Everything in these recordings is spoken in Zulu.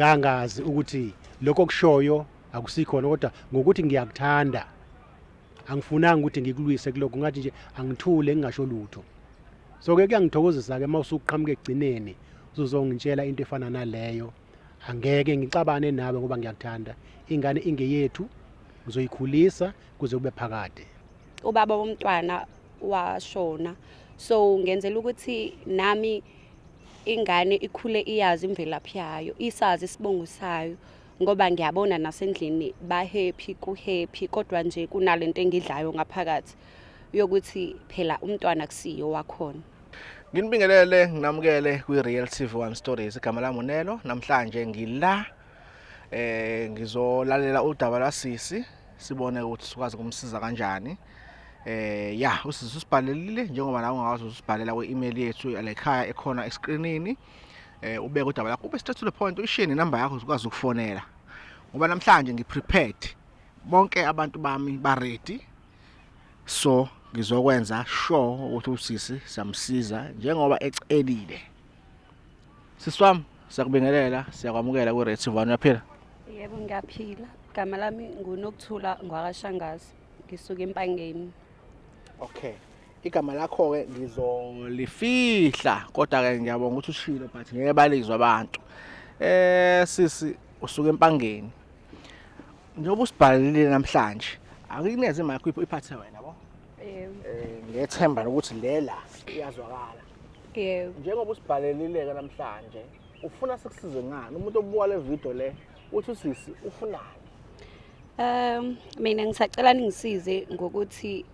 ngangazi ukuthi lokho kushoyo akusikhona kodwa ngokuthi ngiyakuthanda angifunanga ukuthi ngikulwise kuloko ngathi nje angithule ngingasho lutho so ke kuyangithokozisa ke mawusuqhamuka egcineni uzongitshela into efana naleyo angeke ngicabane nawe ngoba ngiyakuthanda ingane ingeyethu ngizoyikhulisa kuze kube phakade ubaba womntwana washona so ngenzela ukuthi nami ingane ikhule iyazi imvelaphi yayo isazi isibongo sayo ngoba ngiyabona nasendlini ba happy ku happy kodwa nje kunalento engidlayo ngaphakathi yokuthi phela umntwana kusiyo wakhona. Nginibingelele nginamukele kwi Real TV1 Stories igama lami uNelo namhlanje ngila ngizolalela udaba lwasisi sibone ukuthi sikwazi kumsiza kanjani. Usisi usibhalelile njengoba nawe ungakwazi usibhalela kwe-email yethu lekhaya ekhona escreenini ubeke udaba lakho ube straight to the point uyishini number yakho ukwazi ukufonela ngoba namhlanje ngiprepared bonke abantu bami ba ready so ngizokwenza sure ukuthi usisi samsiza njengoba ecelile. Siswami siyakubingelela siyakwamukela ku Real TV1 uyaphila? Yebo ngiyaphila. Igama lami nguNokuthula ngwakashangazi ngisuka eMpangeni. Okay. Igama lakho ke ngizolifihla kodwa ke ngiyabonga ukuthi ushilo but ngeke balizwe abantu. Sisi usuka eMpangeni. Njengoba usibhalile namhlanje akuneze imali yakho iphathe wena yabo? Ngiyethemba ukuthi lela iyazwakala. Njengoba usibhalelile ke namhlanje ufuna sikusize ngani umuntu obuka le video le uthi usisi ufunani? Mina ngisacela ningisize ngokuthi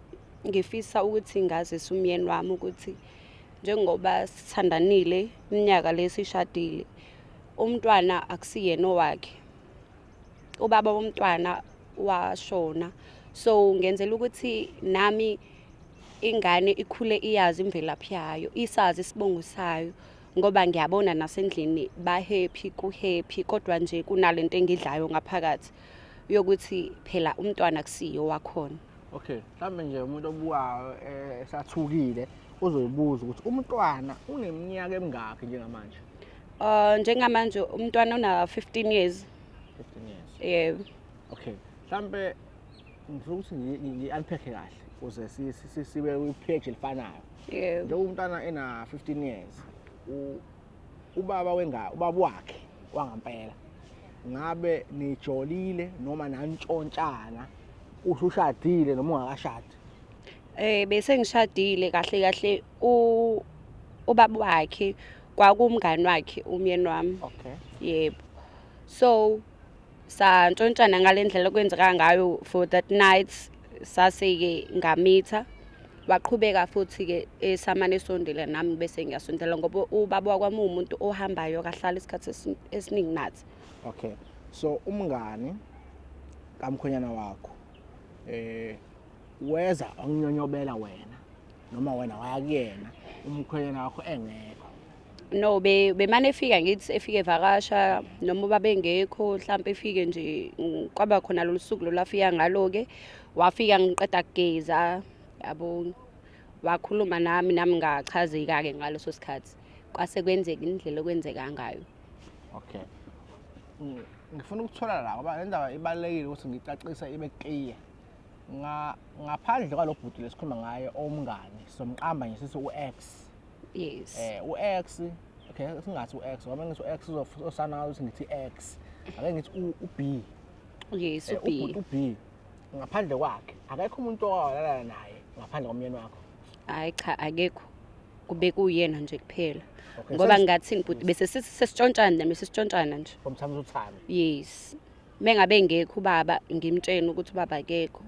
ngifisa ukuthi ngazise umyeni wami ukuthi njengoba sithandanile iminyaka lesishadile umntwana akusiyena owakhe ubaba womntwana washona so ngenzela ukuthi nami ingane ikhule iyazi imvelaphi yayo isazi isibongo sayo ngoba ngiyabona nasendlini ba happy ku happy kodwa nje kunalento engidlayo ngaphakathi yokuthi phela umntwana kusiyo wakhona. Okay, mhlambe nje umuntu obukayo esathukile uzoyibuza ukuthi umntwana uneminyaka emingaki njengamanje? Njengamanje umntwana una 15 years. 15 years. Yebo. Okay, mhlambe ngifuna ukuthi ngi-unpack kahle uze sibe kwi-page elifanayo. Yebo. Njengoba umntwana ena 15 years ubaba wakhe wangampela ngabe nijolile noma nantshontshana ushadile noma ungakashadi? Bese ngishadile kahle ubaba wakhe kwakumngani wakhe umyeni wami. Okay. Yebo. So santshontshana ngalendlela okwenzeka ngayo for that night saseke ngamitha waqhubeka futhi ke esamane esondela nami bese ngiyasondela ngoba ubaba wakwami umuntu ohambayo kahlala isikhathi esiningi nathi. Okay. So umngani kamkhonyana wakho weza anginyonyobela wena noma wena waya kuyena umkhonyana wakho engekho? No bemane efika ngithi efike evakasha noma babe ngekho mhlawumbe efike nje kwaba khona lo suku lo lafika ngalo ke wafika ngiqeda kugeza yabo wakhuluma nami ngachazeka ke ngaleso sikhathi kwase kwenzeka indlela okwenzeka ngayo. Okay. Ngifuna ukuthola la ngoba le ndaba ibalekile ukuthi ngicacise ibe clear. Ngaphandle kwalo bhuti lesikhuluma ngaye omngani somqamba nje sithi uX. Yes. uX okay singathi uX ngoba ngithi uX uzosana ukuthi ngithi X ake ngithi uB. Yes uB. uB ngaphandle kwakhe akekho umuntu owalala naye ngaphandle komyeni wakho? Hayi cha akekho kube kuyena nje kuphela ngoba ngathini bhuti bese sesitshontshana bese sitshontshana nje from time to time. Yes mengabe ngekho ubaba ngimtshela ukuthi ubaba akekho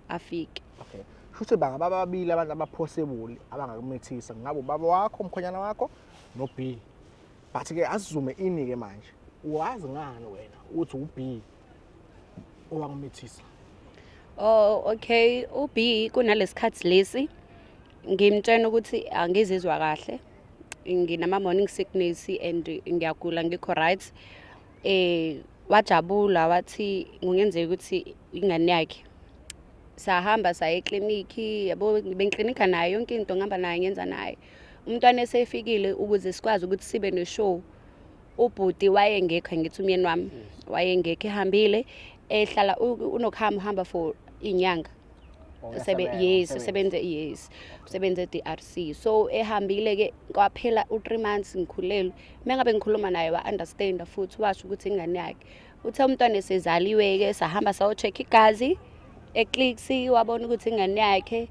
afike. Okay, futhi bangaba babili abantu abapossible abangakumithisa ngabe ubaba wakho umkhonyana wakho no B. But ke asizume ini ke manje uwazi ngani wena uthi uB owakumithisa? Oh okay uB kunalesikhathi lesi ngimtshela ukuthi angizizwa kahle nginama morning sickness and ngiyagula ngikho right wajabula wathi kungenzeka ukuthi ingane yakhe sahamba saya eclinic yabo benclinika nayo yonke into ngihamba nayo ngenza naye umntwana esefikile ukuze sikwazi ukuthi sibe ne show ubhuti wayengekho ngithi umyeni wami wayengekho ehambile ehlala unokuhamba for inyanga usebenze e-DRC so ehambile ke kwaphela u3 months ngikhulelwe mengabe ngikhuluma naye wa-understand futhi washo ukuthi ingane yakhe uthe umntwana esezaliwe ke sahamba sayo check igazi eClicks wabona ukuthi ingane yakhe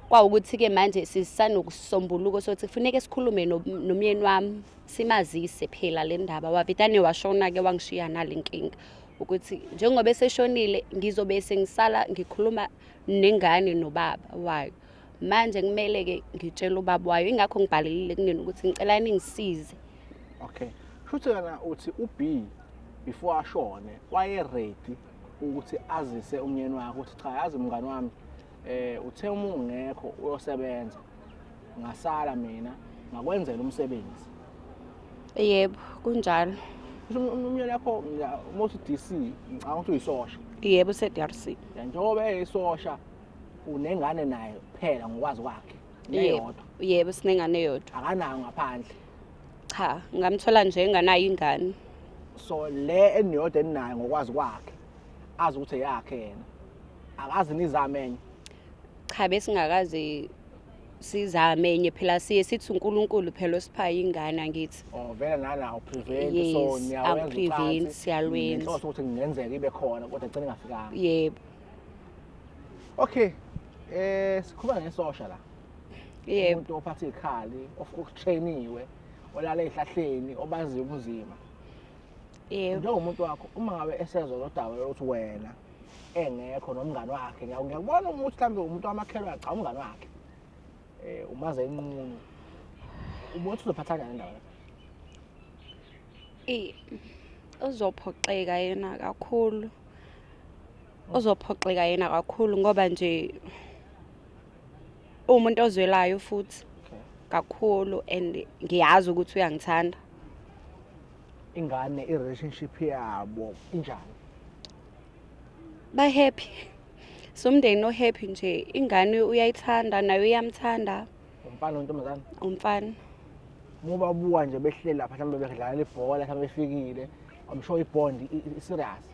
kwawukuthi ke manje sisanokusombuluko sokuthi kufuneka sikhulume nomyeni wami simazise phela le ndaba wavitane washona ke wangishiya nalenkinga ukuthi njengoba eseshonile ngizobe sengisala ngikhuluma nengane nobaba wayo manje kumele ke ngitshela ubaba wayo ingakho ngibhalelile kunina ukuthi ngicela ningisize. Okay, futhi kana uthi uB before ashone waye ready ukuthi azise umyeni wakhe ukuthi cha yazi mngani wami uthe uma ungekho uyosebenza ngasala mina ngakwenzela umsebenzi. Yebo kunjalo. Umyeni yakho umothi DC ngicabanga ukuthi uyisosha. Yebo se-DRC. Njengoba eyisosha unengane naye kuphela ngokwazi kwakhe neyodwa. Yebo sinengane eyodwa. Akanayo ngaphandle. Cha ngamthola nje enganayo ingane. So le eniyodwa enayo ngokwazi kwakhe azi ukuthi yakhe yena akazi nizamenye. Cha besingakazi sizamenye phela siye sithi uNkulunkulu phela osiphaye ingane angithi. Oh vele nana prevent so niyawenza prevent siyalwenza. Inhloso ukuthi kungenzeka ibe khona kodwa agcine ngafikanga. Yebo. Okay. Sikhuluma ngesosha la. Yebo. Umuntu ophatha ikhali okutrainiwe olala ezihlahleni obaziyo ubunzima. Yebo. Njengomuntu wakho uma ngabe esezwe lodaba lokuthi wena engekho nomngane wakhe ngiyakubona ukuthi mhlambe umuntu wamakhelwane cha umngane wakhe umaze inqunu umuntu uzophatha kanjani ndawo uzophoxeka yena kakhulu ngoba nje umuntu ozwelayo futhi kakhulu and ngiyazi ukuthi uyangithanda. Ingane i-relationship yabo injani? Ba happy. Somndeni no happy nje ingane uyayithanda nayo iyamthanda. Umfana nontombazana? Umfana. Ngoba buwa nje behleli lapha mhlawumbe bedlala ibhola mhlawumbe befikile I'm sure ibond serious.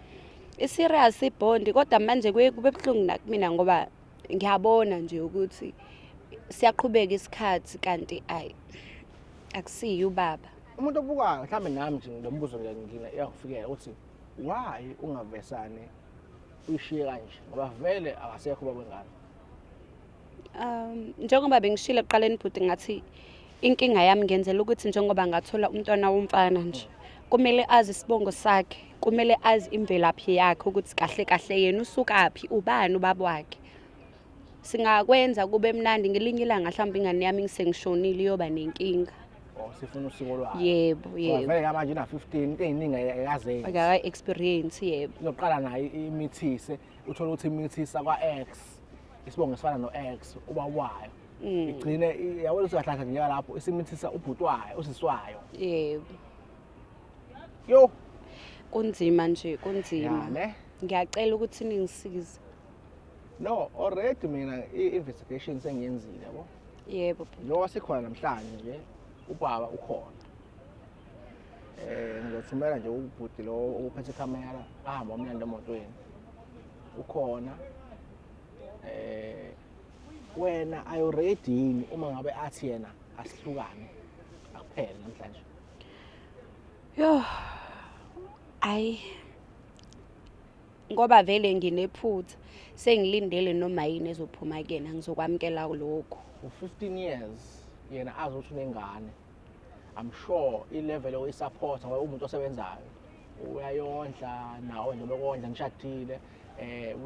Serious ibond kodwa manje kube buhlungu nakumina ngoba ngiyabona nje ukuthi siyaqhubeka isikhathi kanti akusiyo ubaba. Umuntu obukayo mhlawumbe nami nje ngombuzo ngiyangina iyakufikela ukuthi why ungavesane uyishiye kanje ngoba vele akasekho babengane. Njengoba bengishilo ekuqaleni bhuti ngathi inkinga yami ngenzela ukuthi njengoba ngathola umntwana womfana nje kumele azi isibongo sakhe, kumele azi imvelaphi yakhe ukuthi kahle kahle yena usukaphi ubani ubaba wakhe. Singakwenza kube mnandi ngelinye ilanga mhlawumbe ingane yami ngisengishonile iyoba nenkinga. Sifuna usiko lwayo. Yebo. Vele manje na 15 into eziningi ayazenza. Aka experience yebo. Uzoqala nayo imithise uthola ukuthi imithisa kwaX isibongo sifana noX uba wayo. Igcine yabona usuhlahla nje lapho isimithisa ubhutwayo usiswayo. Yebo. Yo kunzima nje kunzima. Ne? Ngiyacela ukuthi ningisize. No, already mina i-investigation sengiyenzile yabo. Yebo. Lo wasikhona namhlanje nje ubaba ukhona. Ngizothumela nje ubhuti lo uphethe camera ahamba umyanda emotweni. Ukhona. Wena are you ready uma ngabe athi yena asihlukane akuphela namhlanje? Yo. Ngoba vele nginephutha sengilindele noma yini ezophuma kena ngizokwamkela lokho. U15 years yena azothi unengane. I'm sure i-level oyi-support ngoba umuntu osebenzayo uyayondla nawe nje bekondla ngishadile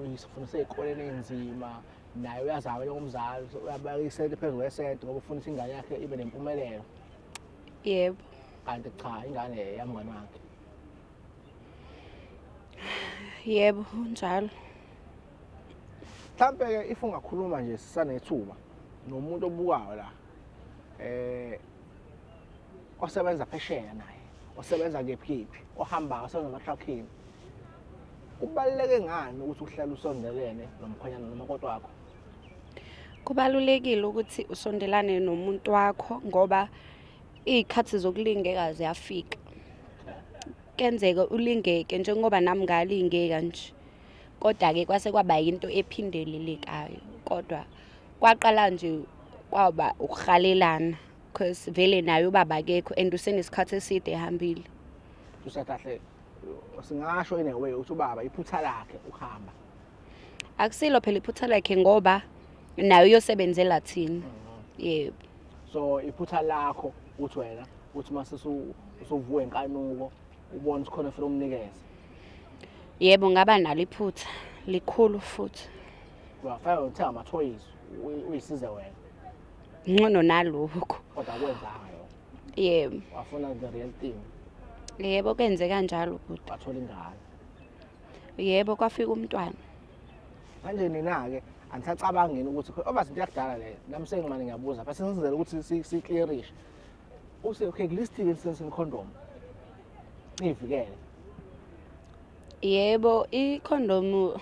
uyifundisa ezikoleni ezinzima naye uyazabe ngomzali uyabakisela phezulu kwesente ngoba ufundisa ingane yakhe ibe nempumelelo. Yebo. Kanti cha ingane yamngane wakhe. Yebo njalo. Mhlambe ke if ungakhuluma nje sisanethuba nomuntu obukayo la osebenza phesheya naye osebenza kephi ohamba osebenza ama-truckini kubaluleke ngani ukuthi uhlale usondelene nomkhonyana nomakoti wakho? Kubalulekile ukuthi usondelane nomuntu wakho ngoba izikhathi zokulingeka ziyafika. kenzeka ulingeke njengoba nami ngalingeka nje. Kodwa-ke kwase kwaba yinto ephindelelekayo. Kodwa kwaqala nje kwaba ukuhalelana because vele naye ubaba akekho and usenesikhathi eside ehambile. Kusakahle singasho in a way ukuthi ubaba iphutha lakhe ukuhamba. Akusilo phela iphutha lakhe ngoba nayo uyosebenzela thina. Yebo. So iphutha lakho uthi wena uthi mase usuvuka enkanuko ubona ukuthi khona ufuna umnikeza. Yebo ngaba nalo iphutha likhulu futhi. Wafaka uthenga ama toys uyisize wena. Ngcono nalokho. Kodwa kwenzanga yo. Yebo. Wafuna the real thing. Yebo kwenze kanjalo futhi. Wathola ingane. Yebo kwafika umntwana. Manje nina ke anisacabangeni ukuthi oba izinto yakudala le nami sengimane ngiyabuza bese sizele ukuthi si clearish. Use okay listike sense condom. Nivikele. Yebo ikhondomu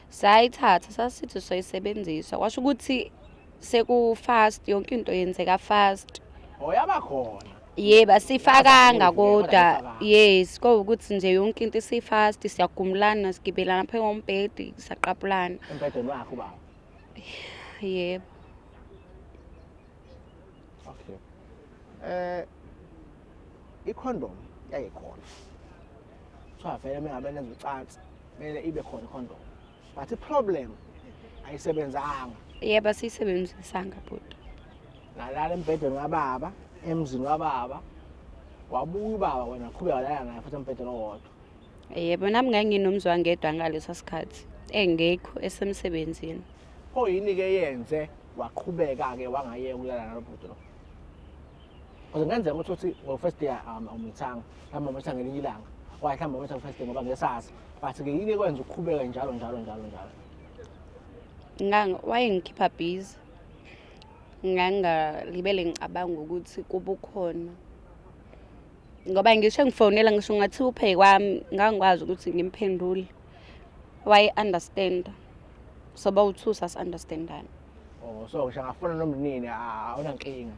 sayithatha sasithi soyisebenzisa kwasho ukuthi seku fast yonke into yenzeka fast. Oyaba khona. Yebo sifakanga kodwa yes ukuthi nje yonke into isifast siyagumulana sigibelana phe ngombhedi saqapulana. Embhedeni wakho baba. Yebo. Okay. Icondom yayikhona. So vele mengabe nenza ucansi mele ibe khona icondom. But the problem ayisebenzanga. Yebo sisebenzisanga bhuti. Nalala embhedeni kababa, emzini kababa. Wabuya ubaba wena qhubeka lana naye futhi embhedeni owodwa. Yebo nami nganginomzwa ngedwa ngaleso sikhathi engekho esemsebenzini. Pho yini ke yenze waqhubeka ke wangayeka ukulala nalobhuti lo. Kuze ngenzeka ukuthi ngo first year umthanga, hamba umthanga ngelinye ilanga. Wahlamba umthanga first year ngoba ngesasa. But ke yini ekwenza ukuqhubeka njalo. Wayengikhipha busy. Ngangalibele ngicabanga ukuthi kuba ukhona. Ngoba ngisho ngifonela ngisho ngathi uphe kwami ngangikwazi ukuthi ngimphendule. Why understand? So bawuthu sas understandana. Oh so ngisho ngafuna nomnini awunankinga.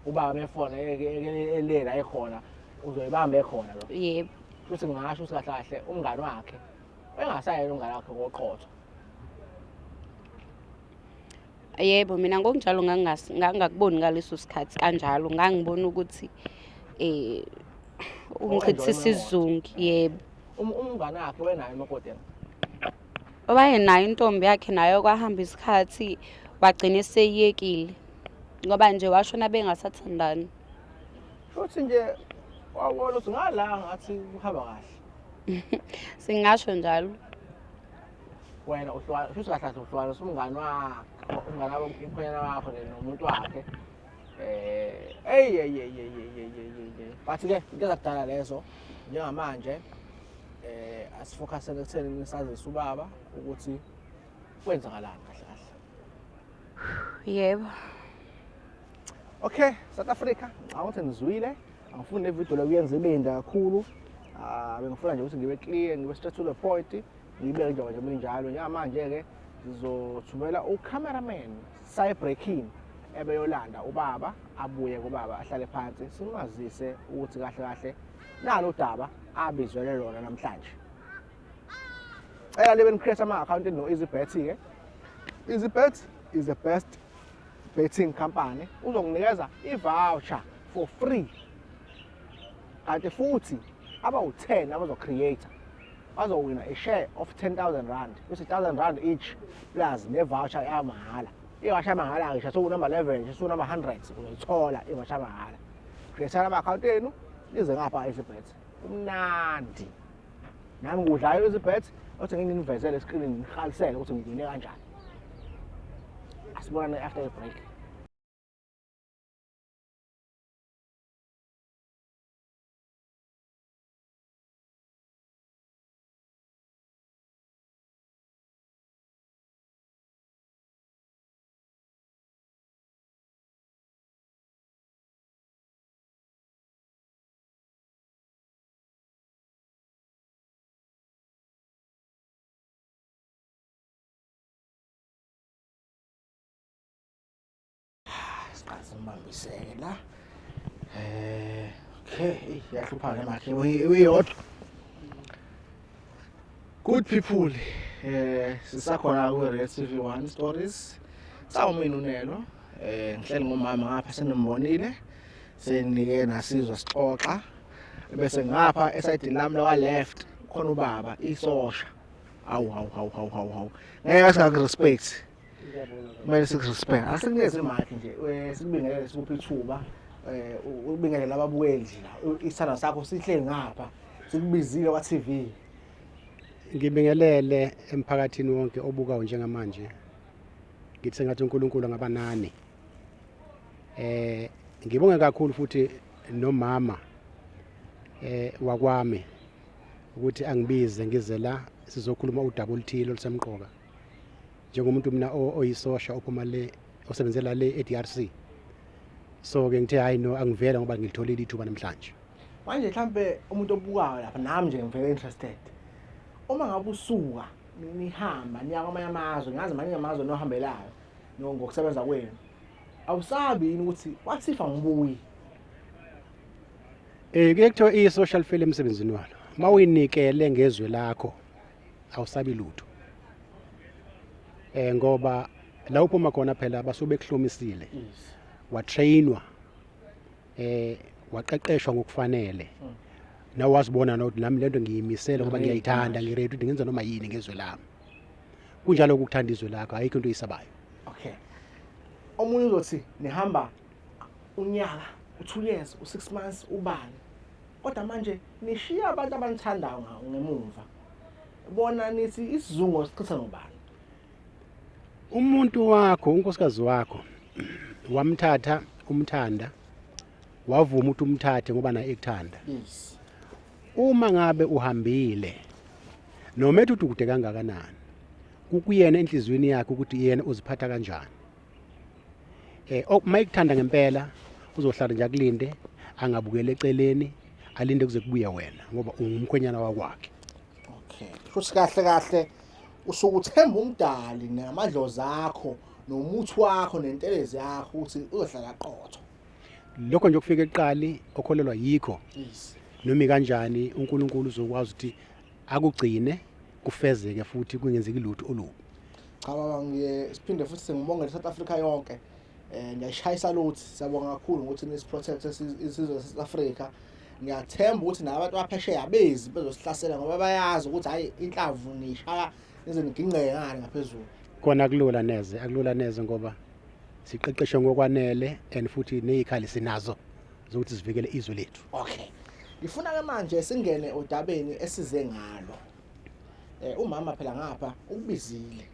Ubaba mefona elela ekhona uzoyibamba ekhona lo. Yebo. Futhi ngasho usikahle umngani wakhe. Engasayena umngani wakhe ngoqotho. Yebo mina ngokunjalo ngangakuboni ngaleso sikhathi kanjalo ngangibona ukuthi umchithisa isizungu yebo. Umngane wakhe wenayo emakotela. Wayenayo intombi yakhe nayo kwahamba isikhathi wagcina seyiyekile ngoba nje washona bengasathandani. Futhi nje wawona ukuthi ngala ngathi uhamba kahle. Singasho njalo. Wena uhlwa futhi kahle uhlwa umngane wakhe umngane womkhwenyana wakho nomuntu wakhe. Bathi ke into zakudala lezo njengamanje asifocusele ekutheni nisazisa ubaba ukuthi kwenzakalani kahle. Yebo. Okay, South Africa, awuthi nizwile, angifuni le video la kuyenza ibende kakhulu. Bengifuna nje ukuthi ngibe clear, ngibe straight to the point, ngibe nje njalo. Njengamanje ke sizothumela ucameraman side breaking ebeyolanda ubaba abuye kubaba ahlale phansi simazise ukuthi kahle nalo udaba abizwele lona namhlanje. Ela libe nicreate ama account no EasyBet ke. EasyBet is the best betting company. Uzonginikeza i-voucher for free. Kanti futhi abawu10 abazocreate bazowina a share of 10,000 rand. Bese 1,000 rand each plus ne-voucher yamahhala. I-voucher yamahhala ngisho number 11, so number 100 uzoyithola i-voucher yamahhala. Create ama-account enu lize ngapha EasyBet. Umnandi. Nami ngudlala EasyBet, othi nginivezele escreenini ngihalisele ukuthi ngidine kanjani. Asibonane after the break. Simbambisela okay yahlupha le makhe uyodwa Good people, sisakhona ku-Red TV 1 Stories. Sawumina uNelo, ngihleli ngomama ngapha senimbonile. Senike nasizwa sixoxa. Bese ngapha esayidini lami la left khona ubaba isosha. Hawu. Ngeke sakurespect. Kumele sikurespect. Asikunikeze imali nje. Sikubingelele sikuphi ithuba. Ubingelele lababukeli nje la. Isithanda sakho sihleli ngapha. Sikubizile kwa TV. Ngibingelele emphakathini wonke obukayo njengamanje. Ngithi sengathi uNkulunkulu ngabanani. Ngibonga kakhulu futhi nomama wakwami ukuthi angibize ngize la sizokhuluma udaba oluthile olusemqoka. Njengomuntu mina oyisosha ophuma le osebenzela le eDRC. So ke ngithe hayi no angivela ngoba ngilitholile ithuba namhlanje. Manje mhlambe umuntu obukayo lapha nami nje ngivele interested. Uma ngabe usuka nihamba niya kwamanye amazwe ngazi manje amazwe nohambelayo ngokusebenza kwenu awusabi yini ukuthi wathifa ngibuyi Kuyekuthiwa i-social film emsebenzini walo mawuyinikele ngezwe lakho awusabi lutho ngoba la uphuma khona phela basuke bekuhlomisile watrainwa waqeqeshwa ngokufanele na wazibona nokuthi nami lento ngiyimisela ngoba ngiyayithanda ngiready ukuthi ngenza noma yini ngezwe lami kunjalo ukuthanda izwe lakho ayikho into eyisabayo. Okay, omunye uzothi nihamba unyaka u2 years u6 months ubani kodwa manje nishiya abantu abanithandayo ngemuva bona nithi isizungu sichitha nobani. Umuntu wakho unkosikazi wakho wamthatha umthanda wavuma ukuthi umthathe ngoba naye ekuthanda. Yes. Uma ngabe uhambile noma ethi ukude kangakanani kukuyena enhlizweni yakhe ukuthi yena uziphatha kanjani. Mayikuthanda ngempela uzohlala nje akulinde angabukele eceleni alinde kuze kubuya wena ngoba ungumkhwenyana wakwakhe. Okay. Futhi kahle usuke uthemba umdali namadlozi akho nomuthi wakho nentelezi yakho ukuthi uzohlala qotho. Lokho nje kufika eqali okholelwa yikho. Yes. Noma kanjani uNkulunkulu uzokwazi ukuthi akugcine kufezeke futhi kungenzeki lutho olubi. Cha baba siphinde futhi sengibongela South Africa yonke. Ngiyashayisa luthi siyabonga kakhulu ukuthi nisiprotect isizwe South Africa. Ngiyathemba ukuthi nabantu abaphesheya abezi bezosihlasela ngoba bayazi ukuthi hayi inhlavu nishaya nize nigingqeke ngani ngaphezulu. Kona akulula neze ngoba siqeqeshwe ngokwanele and futhi nezikhali sinazo zokuthi sivikele izwe lethu. Okay. Ngifuna ke manje singene odabeni esize ngalo. Umama phela ngapha ukubizile.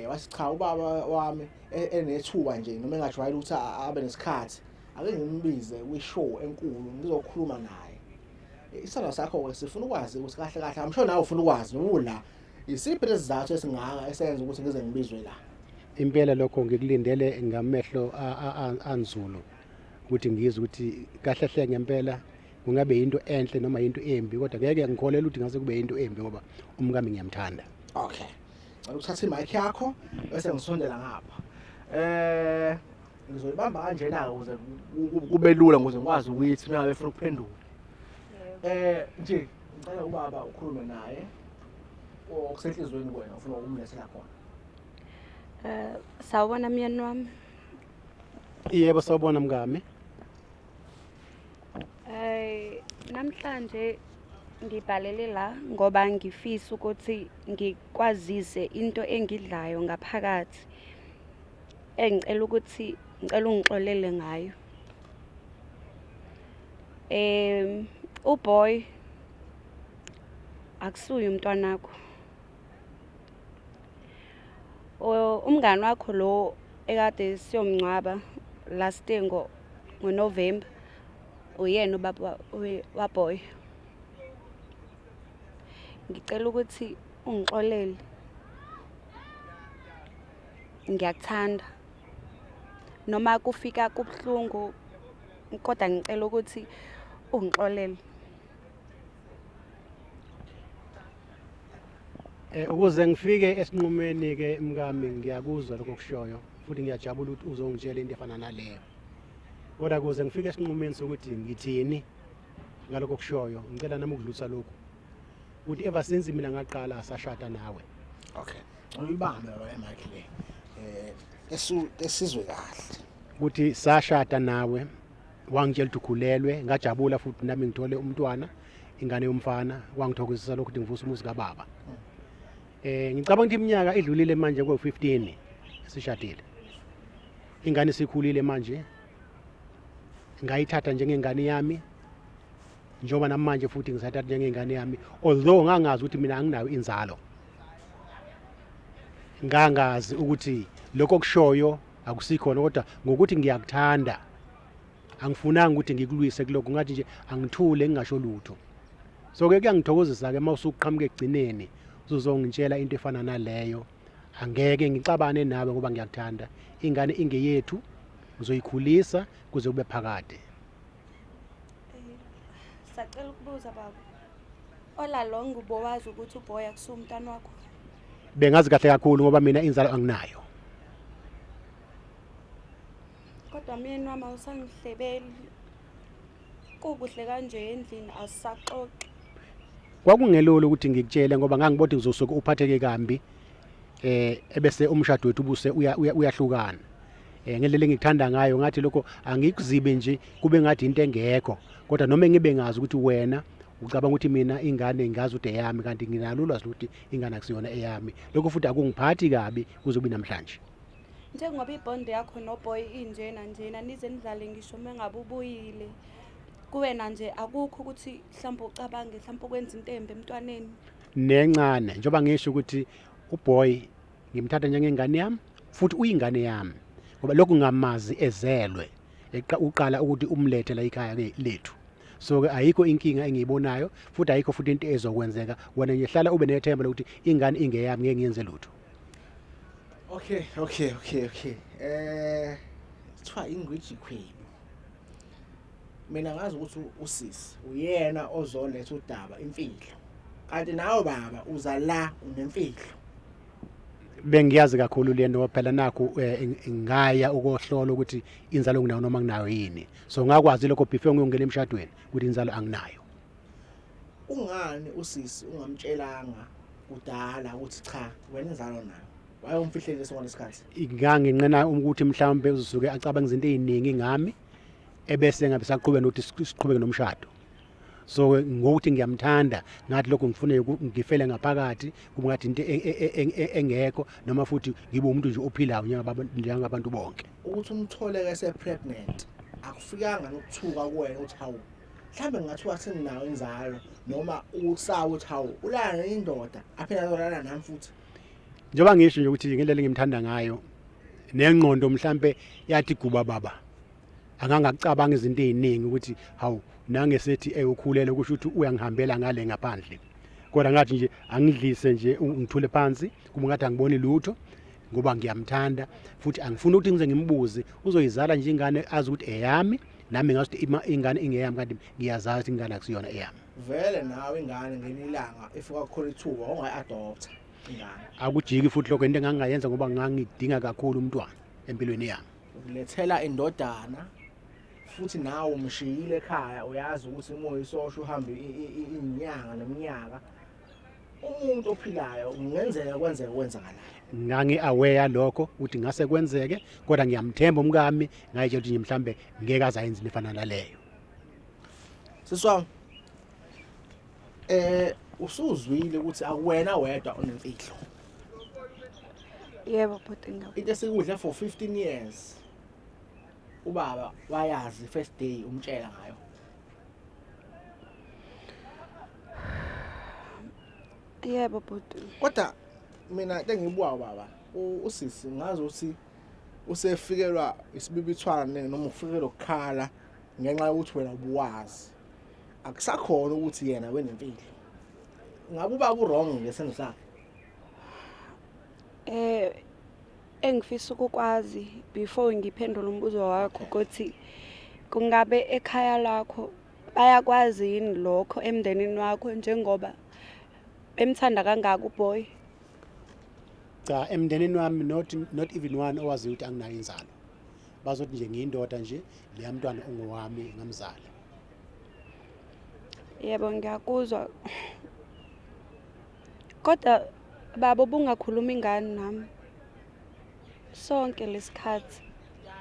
Wasicha ubaba wami enethuba nje noma engajwayela ukuthi abe nesikhathi. Ake ngimbize kwi-show enkulu ngizokhuluma naye. Isandla sakho sifuna ukwazi ukuthi kahle amsho nawe ufuna ukwazi ula. Isiphi lesizathu esingaka esenza ukuthi ngize ngibizwe la. Impela lokho ngikulindele ngamehlo anzulu ukuthi ngizwe ukuthi kahle ngempela kungabe into enhle noma into embi kodwa ngeke ngikholela ukuthi ngase kube into embi ngoba umkami ngiyamthanda. Okay. Ngikuthatha imic yakho bese ngisondela ngapha. Ngizoyibamba kanjena ukuze kube lula ukuze ngikwazi ukuthi mina befuna ukuphendula. Nje ngicela ubaba ukhulume naye okusehlizweni kwena ufuna ukumlethela khona. Sawubona myeni wami. Yebo sawubona mngami. Namhlanje ngibhalele la ngoba ngifisa ukuthi ngikwazise into engidlayo ngaphakathi engicela ukuthi ngicela ungixolele ngayo. Uboy akusuye umntwanakho. Umngani wakho lo ekade siyomncwaba last day ngoNovember uyena ubaba waboy. Ngicela ukuthi ungixolele. Ngiyakuthanda. Noma kufika kubhlungu kodwa ngicela ukuthi ungixolele. Ukuze ngifike esinqumeni ke mkami ngiyakuzwa lokho kushoyo futhi ngiyajabula ukuthi uzongitshela into efana naleyo. Kodwa kuze ngifike esinqumeni sokuthi ngithini ngalokho kushoyo ngicela nami ukudlulisa lokho. uthi ever since mina ngaqala sashada nawe. Okay. Uyibambe baba eMike le. Esizwe kahle. Ukuthi sashada nawe wangitshela ukuthi ukhulelwe ngajabula futhi nami ngithole umntwana ingane yomfana wangithokozisa lokho ukuthi ngivusa umuzi kaBaba. Ngicabanga ukuthi iminyaka edlulile manje ku15 sishadile. Ingane sikhulile manje. Ngayithatha njengengane yami. Njoba namanje futhi ngisathatha njengengane yami although ngangazi ukuthi mina anginayo inzalo. Ngangazi ukuthi lokho kushoyo akusikhona kodwa ngokuthi ngiyakuthanda angifunanga ukuthi ngikulwise kuloko ngathi nje angithule ngingasho lutho. So ke kuyangithokozisa ke mawusuqhamuke egcineni uzongitshela into efana naleyo angeke ngicabane nawe ngoba ngiyakuthanda ingane ingeyethu uzoyikhulisa kuze kube phakade. Sacela ukubuza baba. Ola longo ubowazi ukuthi uBoy akusumntana wakho. Bengazi kahle kakhulu ngoba mina inzalo anginayo. Kodwa mina wami awusangihlebeli. Kukuhle kanje endlini asisaxoxe. Kwakungelolo ukuthi ngikutshele ngoba ngangibona ngizosuka uphatheke kambi ebese umshado wethu ubuse uyahlukana. Ngendlela engikuthanda ngayo ngathi lokho angikuzibe nje kube ngathi into engekho kodwa noma ngibe ngazi ukuthi wena ucabanga ukuthi mina ingane ngazi ukuthi eyami kanti nginalo ulwazi ukuthi ingane akusiyona eyami lokho futhi akungiphathi kabi kuze kube namhlanje. Njengoba ibond yakho noBoy injena njena nize nidlale ngisho mengabe ubuyile. Kuwena nje akukho ukuthi mhlawumbe ucabange mhlawumbe ukwenza into embi emntwaneni. Nencane njoba ngisho ukuthi uBoy ngimthatha njengengane yami futhi uyingane yami ngoba lokhu ngamazi ezelwe uqala ukuthi umlethe la ekhaya lethu. So ke ayikho inkinga engiyibonayo futhi ayikho futhi into ezokwenzeka wena nje hlala ube nethemba lokuthi ingane ingeyami ngeke ngiyenze lutho. Okay. Kuthiwa ingwiji queen. Mina ngazi ukuthi usisi uyena ozoletha udaba imfihlo. Kanti nawe baba uza la unemfihlo. Bengiyazi kakhulu lento ngoba phela nakho ngaya ukohlola ukuthi inzalo nginayo noma nginayo yini. So ngakwazi lokho before ngiyongena emshadweni ukuthi inzalo anginayo. Ungani usisi ungamtshelanga kudala ukuthi cha wena inzalo nayo? Wayomfihlele lesona isikhathi. Nganginqena ukuthi mhlawumbe uzosuke acabanga izinto eziningi ngami ebese ngabe saqhubeka nokuthi siqhubeke nomshado. So ngokuthi ngiyamthanda ngathi lokho ngifune ngifele ngaphakathi kuba ngathi into engekho noma futhi ngibe umuntu nje ophilayo njengabantu bonke. Ukuthi umthole ke se pregnant akufikanga nokuthuka kuwena uthi hawu mhlambe ngathiwa senginayo inzalo noma usawa uthi hawu ulana indoda aphela zolala nami futhi. Njoba ngisho nje ukuthi ngendlela engimthanda ngayo nengqondo mhlambe yathi guba baba angangacabanga izinto eziningi ukuthi hawu nange sethi ukhulele kusho ukuthi uyangihambela ngale ngaphandle kodwa ngathi nje angidlise nje ngithule phansi kuba ngathi angiboni lutho ngoba ngiyamthanda futhi angifuni ukuthi ngize ngimbuze uzoyizala nje ingane azi ukuthi eyami nami ngazi ukuthi ingane ingeyami kanti ngiyazazi ukuthi ingane akusiyona eyami. Vele nawe ingane ngenilanga ifika kukhona ithuba ongayi-adopta ingane. Akujiki futhi lokho into engangayenza ngoba ngangidinga kakhulu umntwana empilweni yami. Ukulethela indodana futhi nawe umshiyile ekhaya uyazi ukuthi umoya isosho uhambe inyanga neminyaka umuntu ophilayo kungenzeka kwenzakalayo. Ngangi-aware lokho ukuthi ngase kwenzeke kodwa ngiyamthemba umkami ngayitshela ukuthi mhlambe ngeke azayenza into efana naleyo. Siswami usuzwile ukuthi akuwena wedwa onemfihlo. Yebo bhuti ngakho. Into esikudla for 15 years. Ubaba wayazi first day umtshela ngayo. Yebo bhuti. Kodwa mina engibuka baba usisi ngazi ukuthi usefikelwa isibibithwana noma ufikelwa ukukhala ngenxa yokuthi wena ubuwazi. Akusakhona ukuthi yena wenemfihlo. Ngabe uba ku wrong ngesimo sakhe? Engifisa ukukwazi before ngiphendula umbuzo wakho ukuthi kungabe ekhaya lakho bayakwazi yini lokho emndenini wakho njengoba bemthanda kangaka uBoy? Cha emndenini wami not even one owazi ukuthi anginayo inzalo. Bazothi nje ngiyindoda nje leya mntwana ongowami ngamzala. Yebo ngiyakuzwa Kodwa babo bungakhuluma ingane nami. Sonke lesikhathi.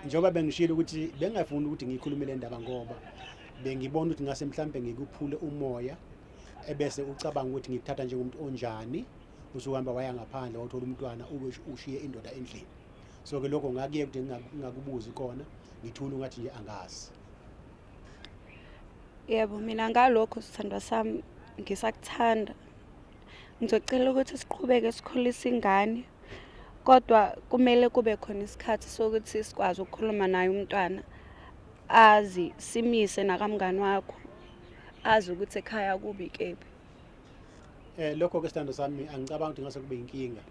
Njengoba bengishilo ukuthi bengafuni ukuthi ngikhulume le ndaba ngoba bengibona ukuthi ngase mhlambe ngikuphule umoya ebese ucabanga ukuthi ngithatha njengomuntu onjani usuhamba waya ngaphandle wathola umntwana ube ushiye indoda endlini. So ke lokho ngakuye ukuthi ngingakubuzi khona ngithula ngathi nje angazi. Yebo, mina ngalokho sithandwa sami ngisakuthanda. Ngizocela ukuthi siqhubeke sikhulisa ingane. Kodwa kumele kube khona isikhathi sokuthi sikwazi ukukhuluma naye umntwana. Azi simise nakamngani wakho. Azi ukuthi ekhaya kubi kephi. Lokho ke sithando sami angicabanga ukuthi ngase kube inkinga.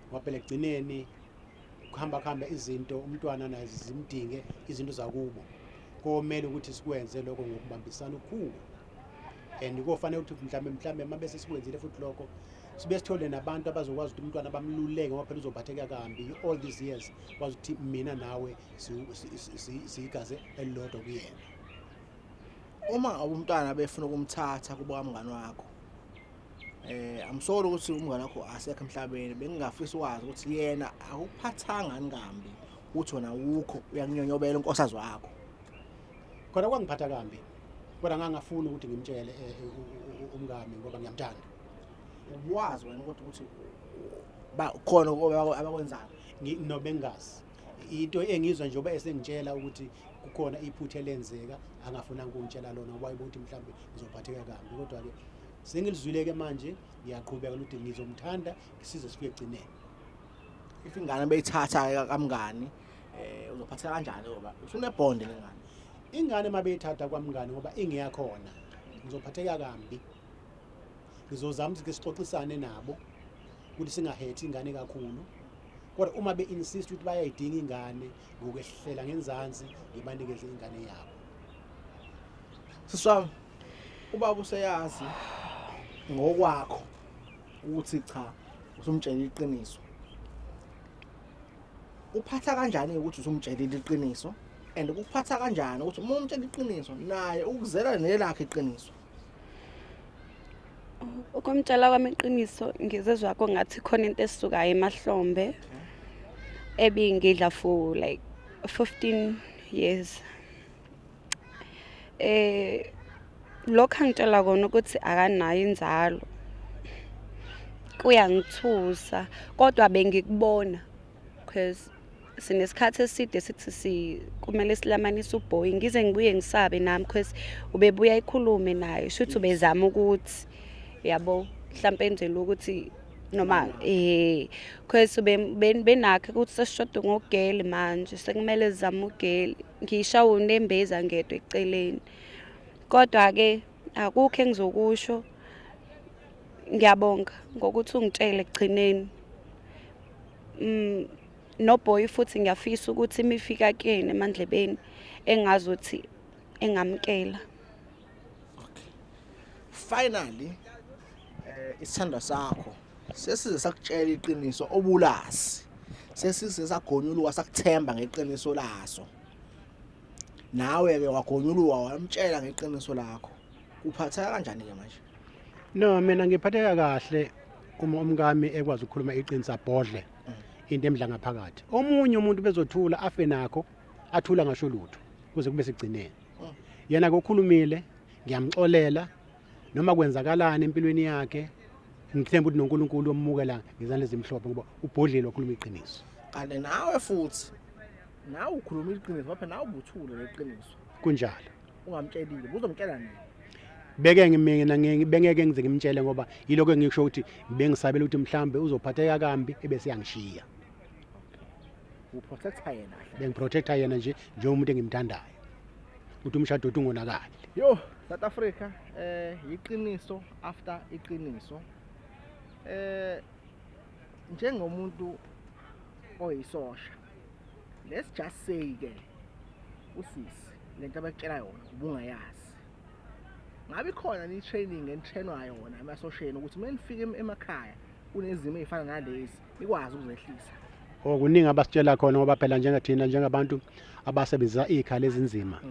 Ngoba phela egcineni kuhamba izinto umntwana nazi zimdinge izinto zakubo. Komele ukuthi sikwenze lokho ngokubambisana ukukhulu. Kufanele ukuthi mhlambe mabese sikwenzile futhi lokho sibe sithole nabantu abazokwazi ukuthi umntwana bamluleke ngoba phela uzophatheka kambi all these years kwazi ukuthi mina nawe sigaze elilodwa kuyena. Uma umntwana befuna ukumthatha kuba kamngani wakho amsolo ukuthi umngane wakho asekho emhlabeni bengingafisa ukwazi ukuthi yena akuphathanga ngambi uthi wona ukho uyanginyonyobela inkosazi wakho. Kodwa kwangiphatha kambi kodwa ngangafuna ukuthi ngimtshele umngane ngoba ngiyamthanda. Uwazi wena ukuthi khona abakwenzayo no bengazi into engizwa njengoba esengitshela ukuthi kukhona iphutha elenzeka angafunanga ukungitshela lona ngoba ukuthi mhlambe ngizophatheka kambi kodwa ke sengilizwileke manje ngiyaqhubeka ukuthi ngizomthanda size sifike egcineni. If ingane beyithatha kamngani uzophatheka kanjani ngoba usunebond nengane. Ingane mabeyithatha kwamngane ngoba ingiyakhona ngizophatheka kambi. Ngizozama ukuthi sixoxisane nabo ukuthi singahethi ingane kakhulu. Kodwa uma be-insist ukuthi bayayidinga ingane ngokwehlela ngenzansi ngibanikeze ingane yabo. Siswami ubaba useyazi ngokwakho ukuthi cha usumtshela iqiniso. Uphatha kanjani ukuthi usumtshela iqiniso and ukuphatha kanjani ukuthi uma umtshela iqiniso naye ukuzela nelakhe iqiniso. Ukumtshela kwami iqiniso ngizezwa ngathi khona into esisukayo emahlombe ebingidla for like 15 years. Lokho angitshela kona ukuthi akanayo inzalo. Kuyangithusa kodwa bengikubona because sinesikhathi eside sithi kumele silamanise uBoy ngize ngibuye ngisabe nami because ubebuya ikhulume naye shuthi ubezama ukuthi yabo mhlambe enzela ukuthi noma because benakhe ukuthi sesishoda ngogeli manje sekumele sizame ugeli ngishawo unembeza ngedwe eceleni. Kodwa ke akukho engizokusho. Ngiyabonga ngokuthi ungitshele egcineni. No Boy futhi ngiyafisa ukuthi imifika kuyena emandlebeni engazi ukuthi engamkela. Finally isithanda sakho sesize sakutshela iqiniso obulazi. Sesize sagonyuluka sakuthemba ngeqiniso laso. Nawe ke wagonyuluka wamtshela ngeqiniso lakho. Uphatha kanjani ke manje? No mina ngiphatheka kahle uma umngami ekwazi ukukhuluma iqiniso abhodle into emdla ngaphakathi. Omunye umuntu bezothula afe nakho athula ngasho lutho kuze kube sigcinene. Yena kokhulumile ngiyamxolela noma kwenzakalani empilweni yakhe ngithemba ukuthi noNkulunkulu omukela ngezandla ezimhlophe ngoba ubhodlile wakhuluma iqiniso. Kanti nawe futhi nawe ukhuluma iqiniso ngoba nawe ubuthule leqiniso. Kunjalo. Ungamtshelile uzomtshela nini? Beke ngimina bengeke ngize ngimtshele ngoba yiloko engisho ukuthi bengisabela ukuthi mhlambe uzophatheka kambi ebese yangishiya. Uprotecta yena. Bengiprotecta yena nje umuntu engimthandayo. Ukuthi umshado uthi ungonakali. Yo, South Africa iqiniso after iqiniso. Njengomuntu oyisosha. Let's just say ke usisi lento abakutshela yona ubungayazi. Ngabe khona ni training entrainwa yona emasosheni ukuthi menifike emakhaya kunezimo ezifana nalezi ikwazi ukuzehlisa. Kuningi abasitshela khona ngoba phela njengathina njengabantu abasebenzisa ikhala ezinzima.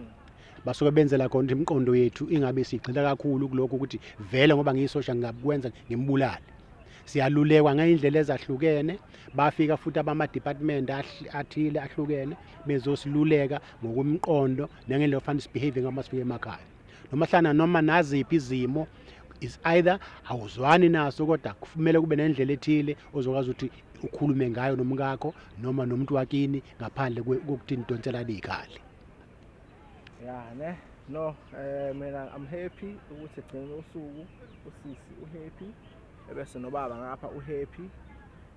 Basuke benzela khona imiqondo yethu ingabe sigcina kakhulu kuloko ukuthi vele ngoba ngiyisosha ngingakwenza ngimbulali. siyalulekwa ngeindlela ezahlukene bafika futhi abama department athile ahlukene bezosiluleka ngokumqondo nangendlela ofanele sibehave ngama sifike emakhaya noma hlana noma naziphi izimo is either awuzwani naso kodwa kufanele kube nendlela ethile ozokwazi ukuthi ukhulume ngayo nomkakho noma nomuntu wakini ngaphandle kokuthini donselana izikhali. Yeah, ne? No, mina I'm happy ukuthi egcine usuku usisi uhappy ebese nobaba ngapha uhappy.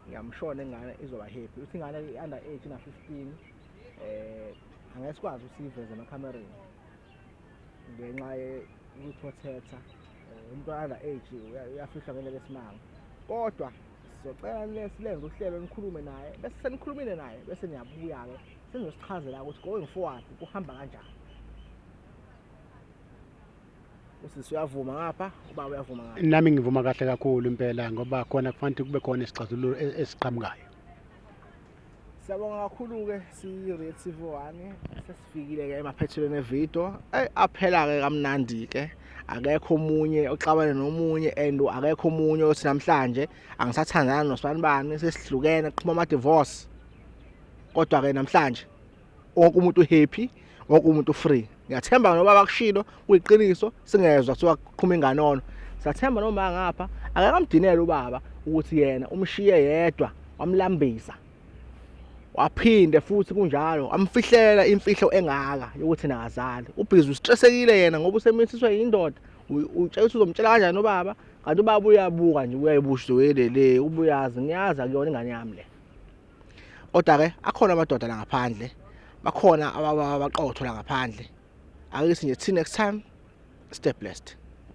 Ngiyamshona ingane izoba happy. Uthi ingane under age na 15 angesikwazi usiveze emakhamereni. Ngenxa yokuprotecta umuntu under age uyafihla ngendlela esimanga. Kodwa sizocela lesilenze uhlelo nikhulume naye bese senikhulumile naye bese niyabuya ke senizosichazela ukuthi going forward kuhamba kanjani. Usisi uyavuma ngapha ubaba uyavuma ngapha. Nami ngivuma kahle kakhulu impela ngoba khona kufanele kube khona isixazululo esiqhamukayo. Siyabonga kakhulu ke si-Reactive 1 sesifikile ke emaphethelweni evideo. Aphela ke kamnandi ke. Akekho omunye oxabane nomunye and akekho omunye othi namhlanje angisathandana noSibanibani sesihlukene kuqhuma ama divorce. Kodwa ke namhlanje wonke umuntu happy, wonke umuntu free. Ngiyathemba ngoba bakushilo kuyiqiniso singezwe kuthiwa kuqhuma inganono. Siyathemba noma ngapha akakamdinele ubaba ukuthi yena umshiye yedwa wamlambisa. Waphinde futhi kunjalo amfihlela imfihlo engaka ukuthi nakazali. Ubhizi ustressekile yena ngoba usemithiswe indoda. Utshela ukuthi uzomtshela kanjani ubaba kanti ubaba uyabuka nje uyayibusho welele ubuyazi ngiyaza kuyona ingane yami le. Kodwa ke akhona amadoda la ngaphandle. Bakhona abaqotho la ngaphandle. Ake sithi next time stay blessed.